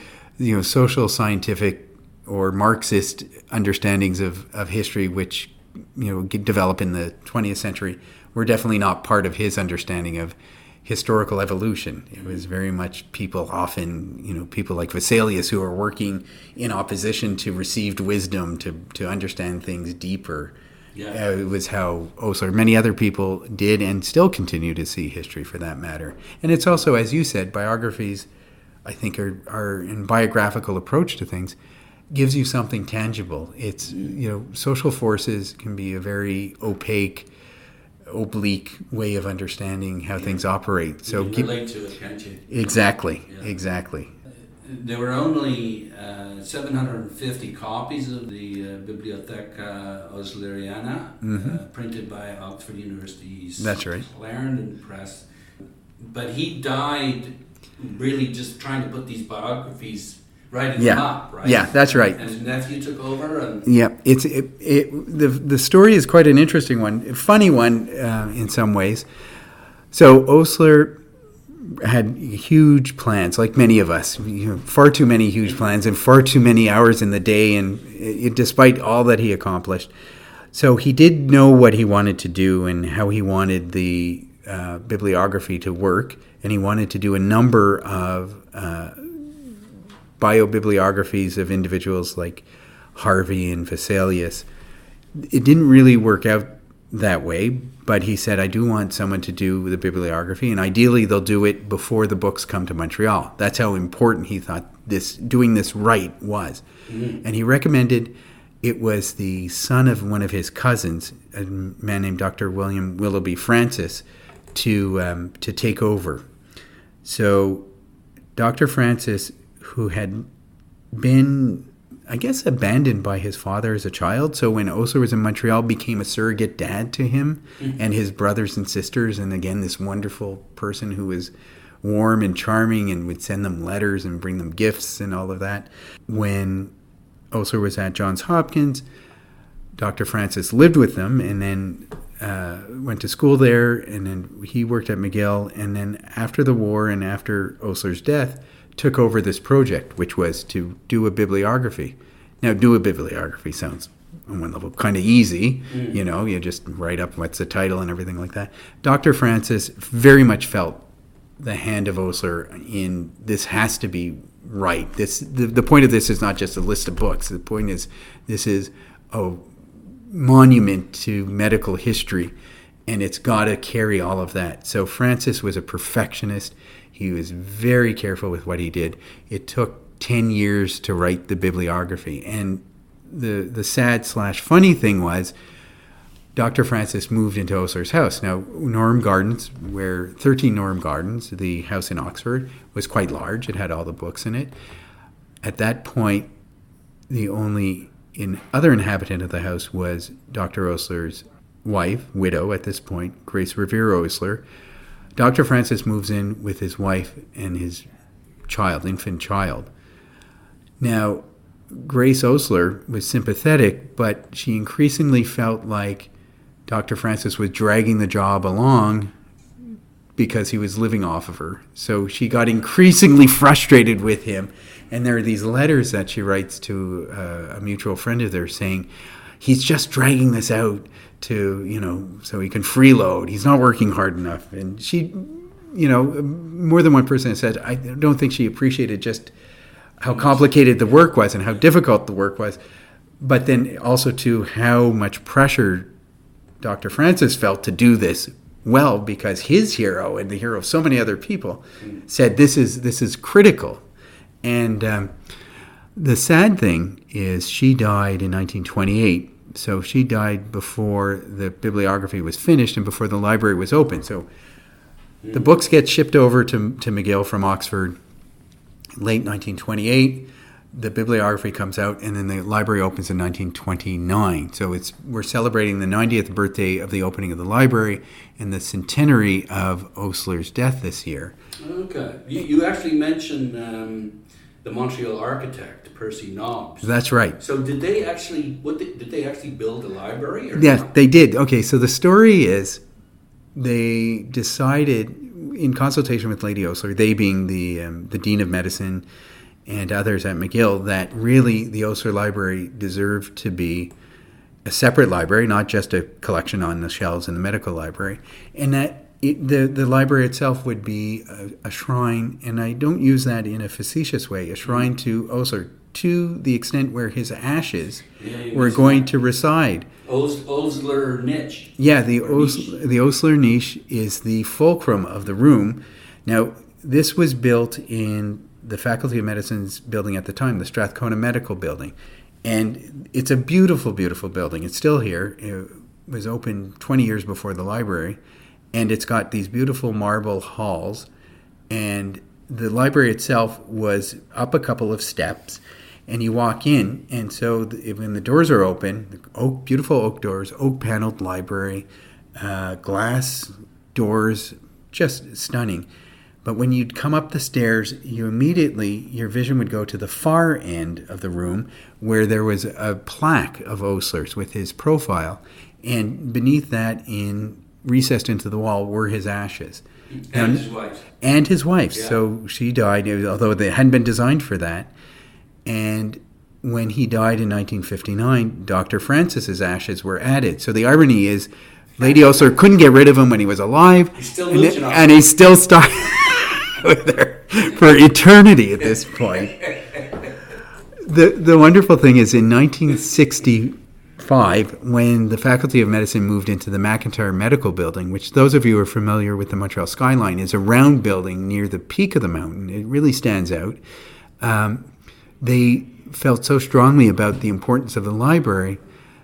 social, scientific, or Marxist understandings of history, which develop in the 20th century, were definitely not part of his understanding of historical evolution. It was very much people often, people like Vesalius who are working in opposition to received wisdom to understand things deeper. Yeah. It was how Osler, many other people did and still continue to see history for that matter. And it's also, as you said, biographies, I think, are in biographical approach to things, gives you something tangible. It's, social forces can be a very opaque, oblique way of understanding how things operate. So you can relate to it, can't you? Exactly, yeah. Exactly. There were only 750 copies of the Bibliotheca Osleriana, printed by Oxford University's That's right. Clarendon Press. But he died really just trying to put these biographies writing them up, right? Yeah, that's right. And his nephew took over. And the story is quite an interesting one, a funny one in some ways. So Osler had huge plans, like many of us, far too many huge plans and far too many hours in the day, and despite all that he accomplished. So he did know what he wanted to do and how he wanted the bibliography to work, and he wanted to do a number of biobibliographies of individuals like Harvey and Vesalius. It didn't really work out that way, but he said, I do want someone to do the bibliography, and ideally they'll do it before the books come to Montreal. That's how important he thought doing this right was. Mm-hmm. And he recommended, it was the son of one of his cousins, a man named Dr. William Willoughby Francis, to take over. So Dr. Francis, who had been, I guess, abandoned by his father as a child. So when Osler was in Montreal, became a surrogate dad to him and his brothers and sisters. And again, this wonderful person who was warm and charming and would send them letters and bring them gifts and all of that. When Osler was at Johns Hopkins, Dr. Francis lived with them and then went to school there. And then he worked at McGill. And then after the war and after Osler's death, took over this project, which was to do a bibliography. Now, do a bibliography sounds, on one level, kind of easy. You just write up what's the title and everything like that. Dr. Francis very much felt the hand of Osler in this has to be right. The point of this is not just a list of books. The point is this is a monument to medical history, and it's got to carry all of that. So Francis was a perfectionist. He was very careful with what he did. It took 10 years to write the bibliography. And the sad/funny thing was, Dr. Francis moved into Osler's house. Now, 13 Norham Gardens, the house in Oxford, was quite large. It had all the books in it. At that point, the only other inhabitant of the house was Dr. Osler's wife, widow at this point, Grace Revere Osler. Dr. Francis moves in with his wife and his infant child. Now, Grace Osler was sympathetic, but she increasingly felt like Dr. Francis was dragging the job along because he was living off of her. So she got increasingly frustrated with him. And there are these letters that she writes to a mutual friend of theirs saying, he's just dragging this out to, so he can freeload. He's not working hard enough. And she, more than one person has said, I don't think she appreciated just how complicated the work was and how difficult the work was, but then also to how much pressure Dr. Francis felt to do this well, because his hero and the hero of so many other people said this is critical. And the sad thing is she died in 1928. So she died before the bibliography was finished and before the library was open. So the books get shipped over to McGill from Oxford late 1928. The bibliography comes out, and then the library opens in 1929. So we're celebrating the 90th birthday of the opening of the library and the centenary of Osler's death this year. Okay. You actually mentioned the Montreal architect, Percy Nobbs. That's right. So did they actually build a librry? Or yes, not? They did. Okay, so the story is they decided, in consultation with Lady Osler, they being the Dean of Medicine and others at McGill, that really the Osler Library deserved to be a separate library, not just a collection on the shelves in the medical library, and that The library itself would be a shrine, and I don't use that in a facetious way, a shrine to Osler, to the extent where his ashes were going to reside. Osler niche. Yeah, the Osler niche is the fulcrum of the room. Now, this was built in the Faculty of Medicine's building at the time, the Strathcona Medical Building. And it's a beautiful, beautiful building. It's still here. It was opened 20 years before the library. And it's got these beautiful marble halls. And the library itself was up a couple of steps. And you walk in, and so when the doors are open, beautiful oak doors, oak-paneled library, glass doors, just stunning. But when you'd come up the stairs, your vision would go to the far end of the room where there was a plaque of Osler's with his profile. And beneath that, recessed into the wall, were his ashes. And his wife. And his wife. Yeah. So she died, although they hadn't been designed for that. And when he died in 1959, Dr. Francis's ashes were added. So the irony is, Lady Osler couldn't get rid of him when he was alive. He's still mooching on her. And he's still stuck with her for eternity at this point. The wonderful thing is, in 1965, when the Faculty of Medicine moved into the McIntyre Medical Building, which those of you who are familiar with the Montreal skyline is a round building near the peak of the mountain. It really stands out. They felt so strongly about the importance of the library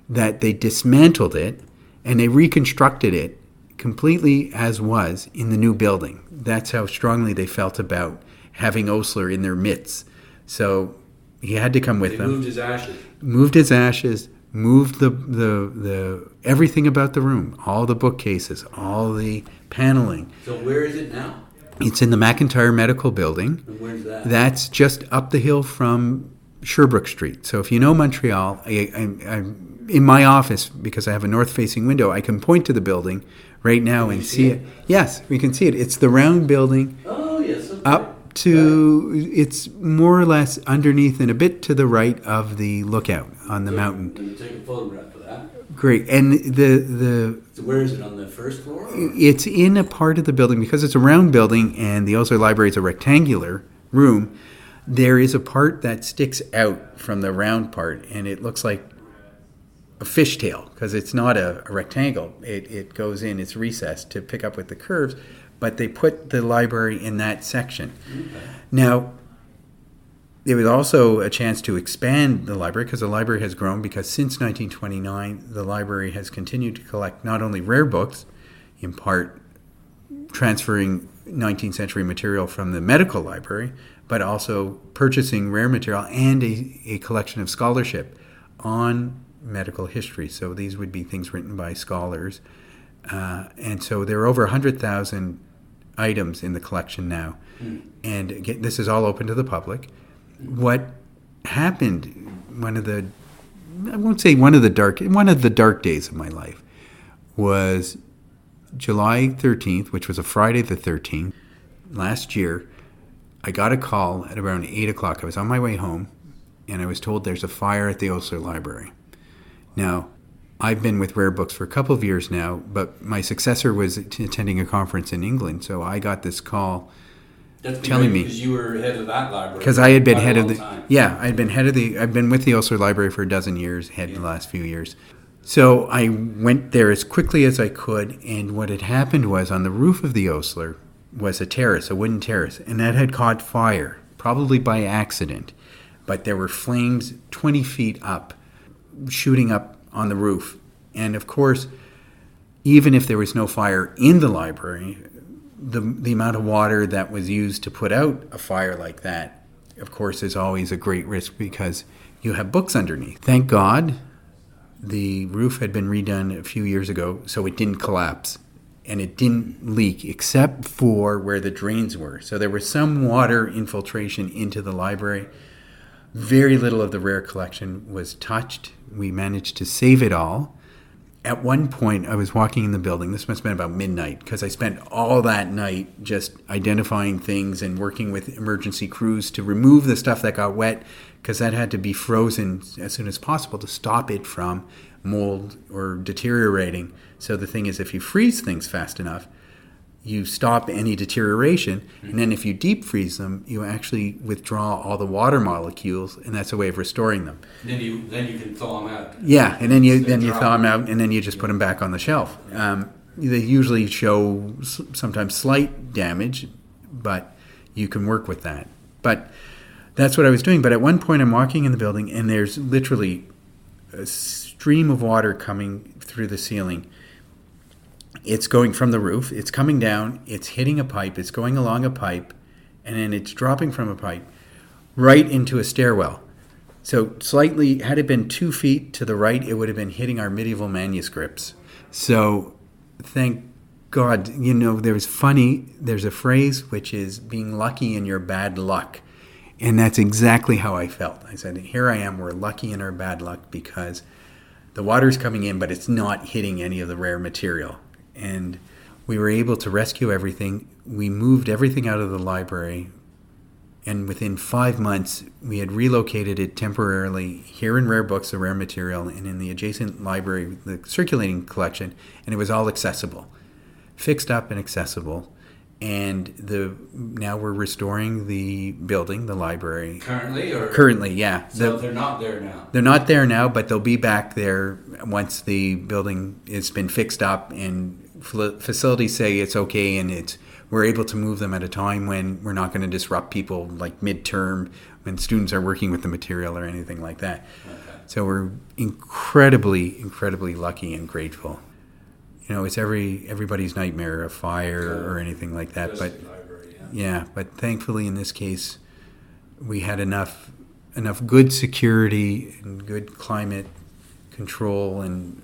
that they dismantled it and they reconstructed it completely as was in the new building. That's how strongly they felt about having Osler in their midst. So he had to come with them. Moved his ashes. Moved the everything about the room, all the bookcases, all the paneling. So where is it now? It's in the McIntyre Medical Building. And where's that? That's just up the hill from Sherbrooke Street. So if you know Montreal, I'm in my office, because I have a north-facing window, I can point to the building right now and see it. Yes, we can see it. It's the round building. Oh, yes. Okay. Up to, it's more or less underneath and a bit to the right of the lookout on the mountain. Let me take a photograph of that. Great. And So where is it, on the first floor? Or? It's in a part of the building, because it's a round building and the Osler Library is a rectangular room. There is a part that sticks out from the round part, and it looks like a fishtail, because it's not a rectangle. It goes in, it's recessed to pick up with the curves, but they put the library in that section. Okay. Now, there was also a chance to expand the library, because the library has grown, because since 1929, the library has continued to collect not only rare books, in part transferring 19th century material from the medical library, but also purchasing rare material and a collection of scholarship on medical history. So these would be things written by scholars. And so there are over 100,000 items in the collection now. And again, this is all open to the public. What happened, one of the dark days of my life was July 13th, which was a Friday the 13th, last year. I got a call at around 8 o'clock. I was on my way home, and I was told there's a fire at the Osler Library. Now, I've been with Rare Books for a couple of years now, but my successor was attending a conference in England, so I got this call telling me, because you were head of that library. Because I had been head of the time. I'd been with the Osler Library for a dozen years, the last few years. So I went there as quickly as I could, and what had happened was, on the roof of the Osler was a terrace, a wooden terrace, and that had caught fire, probably by accident. But there were flames 20 feet up, shooting up on the roof. And of course, even if there was no fire in the library, the amount of water that was used to put out a fire like that, of course, is always a great risk, because you have books underneath. Thank God the roof had been redone a few years ago, so it didn't collapse. And it didn't leak, except for where the drains were. So there was some water infiltration into the library. Very little of the rare collection was touched. We managed to save it all. At one point, I was walking in the building. This must have been about midnight, because I spent all that night just identifying things and working with emergency crews to remove the stuff that got wet, because that had to be frozen as soon as possible to stop it from mold or deteriorating. So the thing is, if you freeze things fast enough, you stop any deterioration, and then if you deep freeze them, you actually withdraw all the water molecules, and that's a way of restoring them. Then you can thaw them out. Yeah, and then you thaw them out, and then you just put them back on the shelf. They usually show sometimes slight damage, but you can work with that. But that's what I was doing. But at one point, I'm walking in the building, and there's literally a stream of water coming through the ceiling. It's going from the roof, it's coming down, it's hitting a pipe, it's going along a pipe, and then it's dropping from a pipe right into a stairwell. So slightly, had it been 2 feet to the right, it would have been hitting our medieval manuscripts. So thank God, there's a phrase which is being lucky in your bad luck. And that's exactly how I felt. I said, here I am, we're lucky in our bad luck because the water's coming in, but it's not hitting any of the rare material. And we were able to rescue everything. We moved everything out of the library. And within 5 months, we had relocated it temporarily here in Rare Books, the rare material, and in the adjacent library, the circulating collection. And it was all accessible, fixed up and accessible. And now we're restoring the building, the library. Currently, yeah. So they're not there now. They're not there now, but they'll be back there once the building has been fixed up and facilities say it's okay, and we're able to move them at a time when we're not going to disrupt people, like midterm when students are working with the material or anything like that. Okay. So we're incredibly, incredibly lucky and grateful. It's everybody's nightmare, a fire or anything like that. But but thankfully in this case, we had enough good security and good climate control and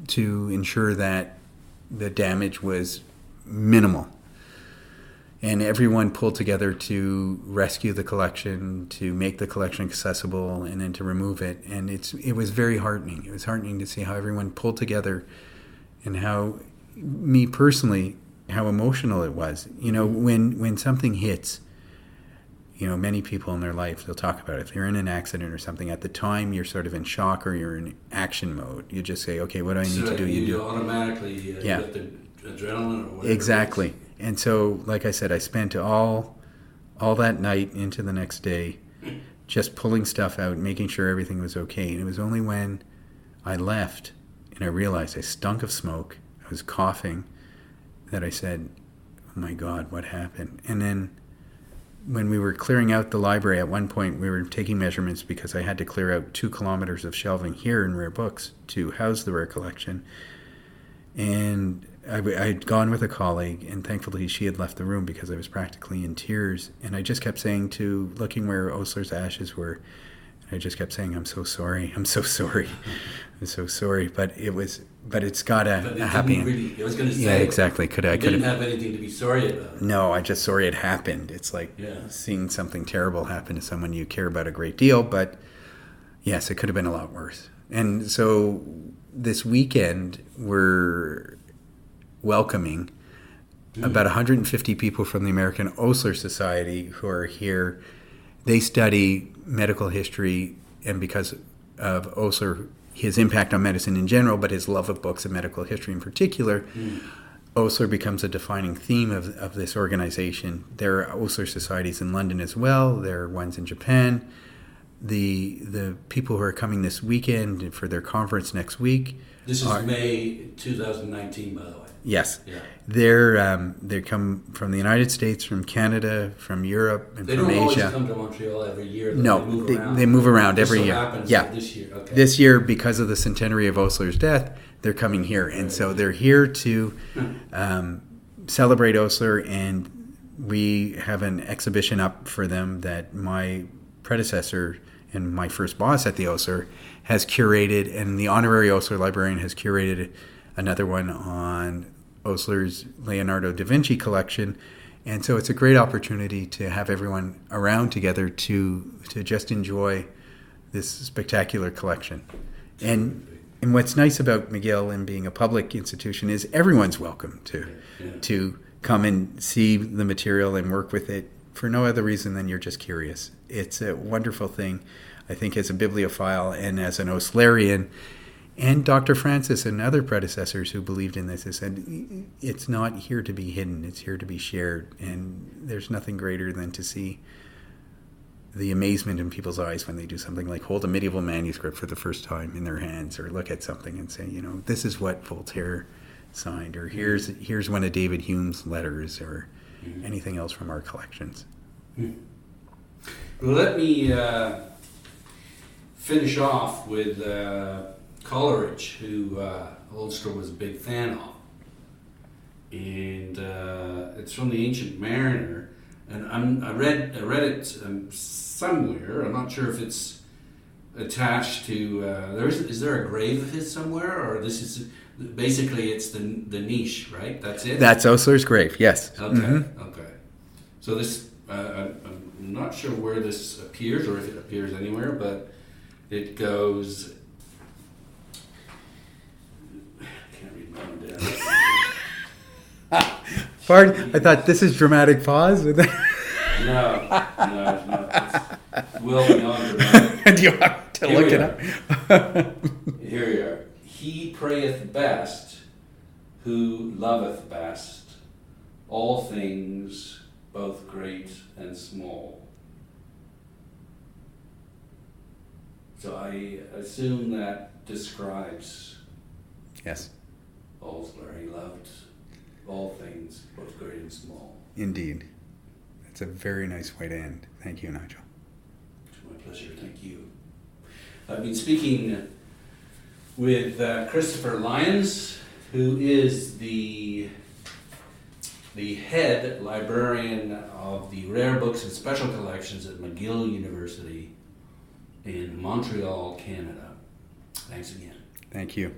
to ensure that the damage was minimal. And everyone pulled together to rescue the collection, to make the collection accessible, and then to remove it. And it was very heartening. It was heartening to see how everyone pulled together and how, me personally, how emotional it was. When something hits, many people in their life, they'll talk about it. If you're in an accident or something, at the time you're sort of in shock or you're in action mode. You just say, okay, what do I need to do? You do automatically get the adrenaline or whatever. Exactly. And so, like I said, I spent all that night into the next day just pulling stuff out, making sure everything was okay. And it was only when I left and I realized I stunk of smoke, I was coughing, that I said, oh my God, what happened? And then when we were clearing out the library, at one point we were taking measurements because I had to clear out 2 kilometers of shelving here in Rare Books to house the rare collection. And I'd gone with a colleague, and thankfully she had left the room because I was practically in tears. And I just kept saying looking where Osler's ashes were, I just kept saying, I'm so sorry, I'm so sorry, I'm so sorry. But it's got a happy end. I was going to say, yeah, exactly. You didn't have anything to be sorry about. No, I just sorry it happened. It's like seeing something terrible happen to someone you care about a great deal. But yes, it could have been a lot worse. And so this weekend, we're welcoming about 150 people from the American Osler Society who are here. They study medical history, and because of Osler, his impact on medicine in general, but his love of books and medical history in particular, Osler becomes a defining theme of this organization. There are Osler societies in London as well. There are ones in Japan. The people who are coming this weekend for their conference next week. This is May 2019, by the way. Yes. Yeah. They come from the United States, from Canada, from Europe, and from Asia. They don't always come to Montreal every year. No, they move around every year. This year. Okay. This year, because of the centenary of Osler's death, they're coming here. And so they're here to celebrate Osler, and we have an exhibition up for them that my predecessor and my first boss at the Osler has curated, and the honorary Osler librarian has curated another one on Osler's Leonardo da Vinci collection. And so it's a great opportunity to have everyone around together to just enjoy this spectacular collection. And what's nice about McGill and being a public institution is everyone's welcome to come and see the material and work with it for no other reason than you're just curious. It's a wonderful thing, I think, as a bibliophile and as an Oslerian. And Dr. Francis and other predecessors who believed in this has said, it's not here to be hidden, it's here to be shared. And there's nothing greater than to see the amazement in people's eyes when they do something like hold a medieval manuscript for the first time in their hands, or look at something and say, this is what Voltaire signed, or here's one of David Hume's letters, or anything else from our collections. Well, let me finish off with Coleridge, who Osler was a big fan of. And it's from the Ancient Mariner. And I read it somewhere. I'm not sure if it's attached to... is there a grave of his somewhere? Or this is... Basically, it's the niche, right? That's it? That's Osler's grave, yes. Okay, okay. So this... I'm not sure where this appears, or if it appears anywhere, but it goes... Pardon? I thought this is dramatic pause. No, it's not. It's well beyond dramatic. Do you want to look it up? Here we are. He prayeth best who loveth best all things, both great and small. So I assume that describes Yes. Osler. He loved all things, both great and small. Indeed. That's a very nice way to end. Thank you, Nigel. It's my pleasure. Thank you. I've been speaking with Christopher Lyons, who is the head librarian of the Rare Books and Special Collections at McGill University in Montreal, Canada. Thanks again. Thank you.